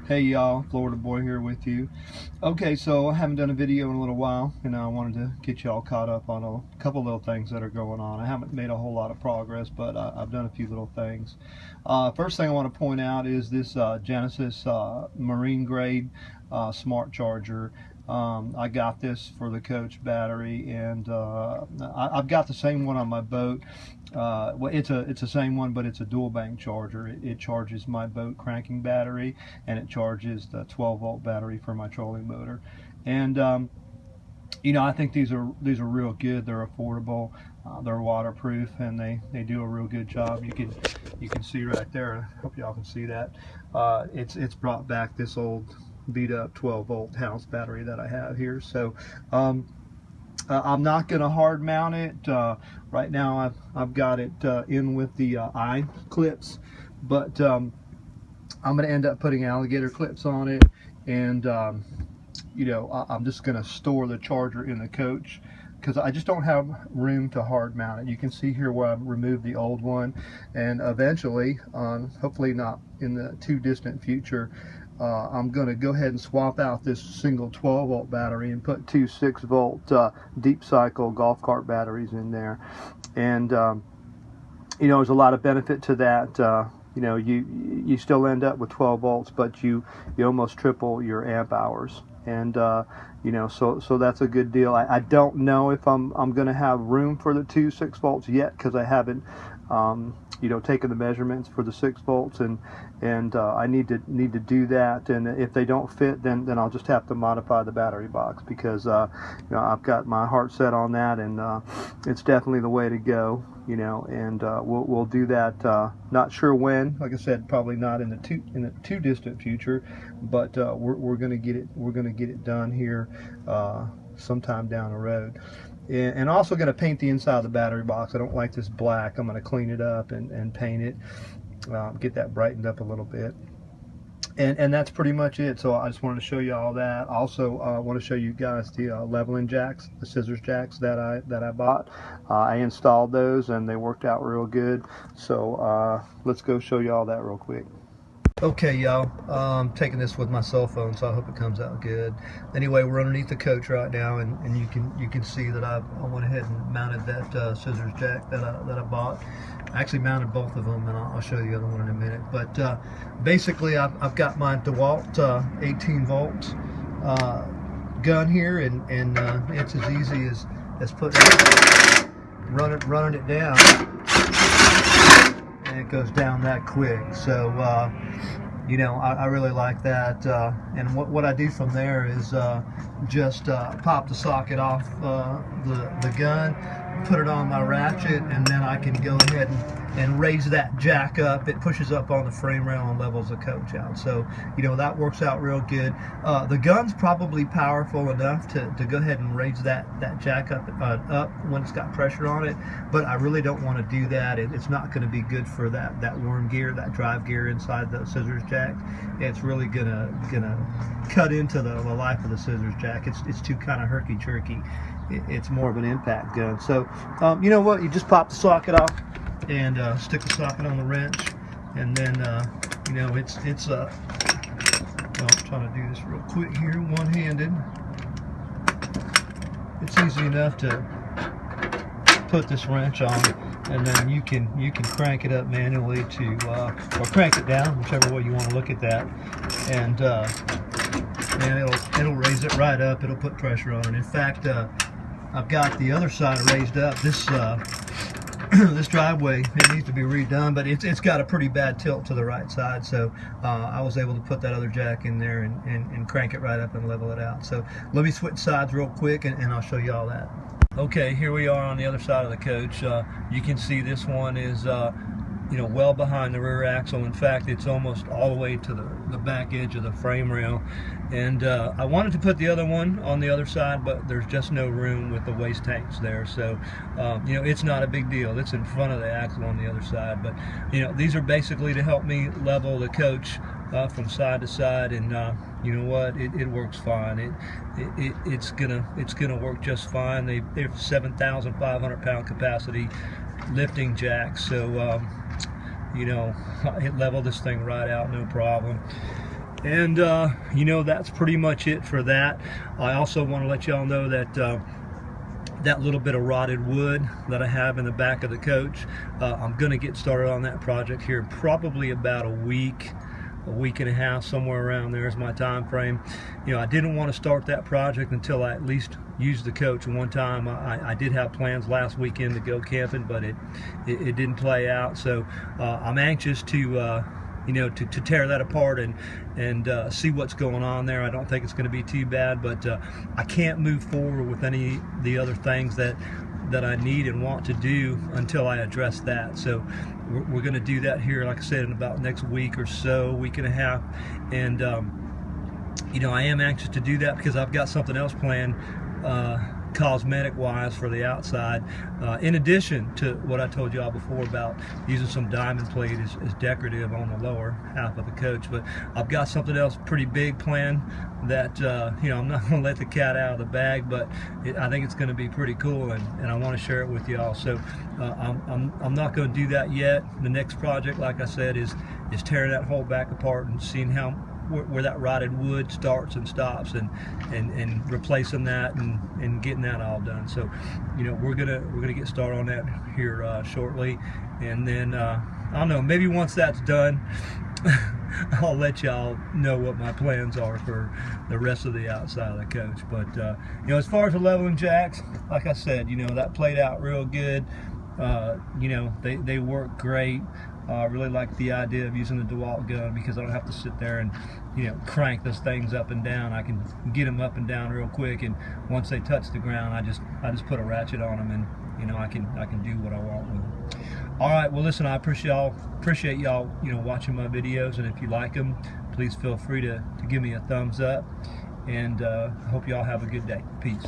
Hey y'all, Florida Boy here with you. Okay, so I haven't done a video in a little while, and I wanted to get y'all caught up on a couple little things that are going on. I haven't made a whole lot of progress, but I've done a few little things. First thing I want to point out is this Genesis marine grade smart charger. I got this for the Coach battery, and I've got the same one on my boat. Well, it's the same one, but it's a dual bank charger. It charges my boat cranking battery, and it charges the 12-volt battery for my trolling motor. And you know, I think these are real good. They're affordable, they're waterproof, and they do a real good job. You can see right there. I hope y'all can see that. It's brought back this old beat up 12-volt house battery that I have here. So I'm not going to hard mount it right now. I've got it in with the eye clips, but I'm going to end up putting alligator clips on it, and you know, I'm just going to store the charger in the Coach because I just don't have room to hard mount it. You can see here where I've removed the old one, and eventually, hopefully not in the too distant future, I'm going to go ahead and swap out this single 12-volt battery and put two 6-volt deep cycle golf cart batteries in there. And you know, there's a lot of benefit to that. You know, you still end up with 12 volts, but you almost triple your amp hours. And you know, so that's a good deal. I don't know if I'm going to have room for the two 6 volts yet, because I haven't you know, taken the measurements for the 6 volts, and I need to do that. And if they don't fit, then I'll just have to modify the battery box, because you know, I've got my heart set on that, and it's definitely the way to go. You know, and we'll do that. Not sure when. Like I said, probably not in the too distant future, but we're going to get it done here sometime down the road. And also going to paint the inside of the battery box. I don't like this black. I'm going to clean it up and paint it, get that brightened up a little bit. And that's pretty much it. So I just wanted to show you all that. Also, I want to show you guys the leveling jacks, the scissors jacks that I bought. I installed those, and they worked out real good. So let's go show you all that real quick. Okay, y'all, I'm taking this with my cell phone, so I hope it comes out good. Anyway, we're underneath the Coach right now, and you can see that I went ahead and mounted that scissors jack that I bought. I actually mounted both of them, and I'll show you the other one in a minute. But basically, I've got my DeWalt 18-volt gun here, and it's as easy as putting running it down. And it goes down that quick. So you know, I really like that. And what I do from there is just pop the socket off the gun, put it on my ratchet, and then I can go ahead and raise that jack up. It pushes up on the frame rail and levels the Coach out. So, you know, that works out real good. The gun's probably powerful enough to go ahead and raise that jack up when it's got pressure on it, but I really don't want to do that. It's not going to be good for that worm gear, that drive gear inside the scissors jack. It's really gonna cut into the life of the scissors jack. It's too kind of herky-jerky. It's more of an impact gun. So you know what, you just pop the socket off and stick the socket on the wrench, and then you know, it's well, I'm trying to do this real quick here, one-handed. It's easy enough to put this wrench on, and then you can crank it up manually or crank it down, whichever way you want to look at that, and it'll raise it right up. It'll put pressure on it. In fact, I've got the other side raised up. This this driveway, it needs to be redone, but it's got a pretty bad tilt to the right side, so I was able to put that other jack in there and crank it right up and level it out. So let me switch sides real quick, and I'll show you all that. Okay, here we are on the other side of the Coach. You can see this one is you know, well behind the rear axle. In fact, it's almost all the way to the back edge of the frame rail. And I wanted to put the other one on the other side, but there's just no room with the waste tanks there. So, you know, it's not a big deal. It's in front of the axle on the other side. But, you know, these are basically to help me level the Coach from side to side, and you know what, it works fine. It's gonna work just fine. They're 7,500 pound capacity lifting jacks, so you know, it leveled this thing right out, no problem. And you know, that's pretty much it for that. I also want to let y'all know that that little bit of rotted wood that I have in the back of the coach, I'm going to get started on that project here in probably about a week and a half, somewhere around there is my time frame. You know, I didn't want to start that project until I at least used the coach one time. I did have plans last weekend to go camping, but it didn't play out. So I'm anxious to you know, to tear that apart and see what's going on there. I don't think it's going to be too bad, but I can't move forward with any of the other things that I need and want to do until I address that. So we're going to do that here, like I said, in about next week or so, week and a half. And you know, I am anxious to do that because I've got something else planned cosmetic wise for the outside, in addition to what I told y'all before about using some diamond plate as decorative on the lower half of the coach. But I've got something else pretty big planned that you know, I'm not going to let the cat out of the bag, but I think it's going to be pretty cool, and I want to share it with y'all. So I'm not going to do that yet. The next project, like I said, is tearing that whole back apart and seeing where that rotted wood starts and stops, and replacing that and getting that all done. So, you know, we're gonna get started on that here shortly, and then I don't know, maybe once that's done, I'll let y'all know what my plans are for the rest of the outside of the coach. But you know, as far as the leveling jacks, like I said, you know, that played out real good. You know, they work great. I really like the idea of using the DeWalt gun because I don't have to sit there and, you know, crank those things up and down. I can get them up and down real quick, and once they touch the ground, I just put a ratchet on them, and you know, I can do what I want with them. All right, well, listen, I appreciate y'all, you know, watching my videos, and if you like them, please feel free to give me a thumbs up, and I hope y'all have a good day. Peace.